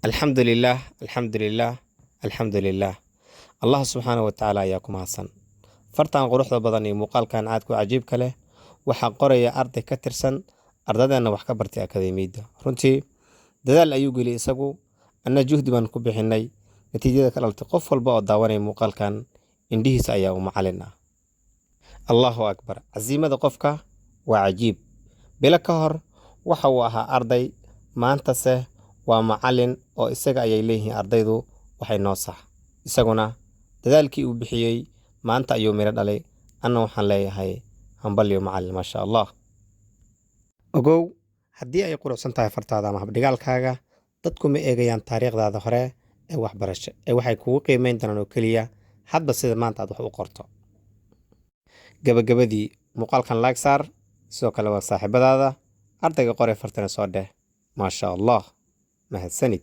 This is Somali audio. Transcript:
الحمد لله الحمد لله الحمد لله الله سبحانه وتعالى ياكم حسن فرطان قروحda badan iyo muuqaalkan aad ku cajiibka leh waxa qoraya arday ka tirsan ardadana wax ka bartay akademiyada runtii dadaal ayuu geliyay isagu anna juhdi baan ku bixinay natiijada ka dhaltay qof walba oo daawanay muuqaalkan indhihiisa ayaa u macalin ah Allahu akbar azimada qofka waa cajiib bila ka hor waxa uu ahaa arday maanta se waa macalin oo isaga ayay leeyihiin ardaydu waxay noo sax isaguna dadaalkii uu bixiyay maanta ayuu miro dhalay anna waxaan leeyahay hambalyo macalin ma sha Allah ogow haddii ay quruxsan tahay fartaada ama habdhigaalkaaga dadku ma eegayaan taariikhdaada hore ee waxbarasho ee waxay kugu qiimeyn doonaan oo keliya hadba sida maanta aad wax u qorto gabagabadii muuqaalkan like saar sidoo kale waa saaxiibadaada ardayga qoray fartana soo dheh ma sha Allah mahadsanid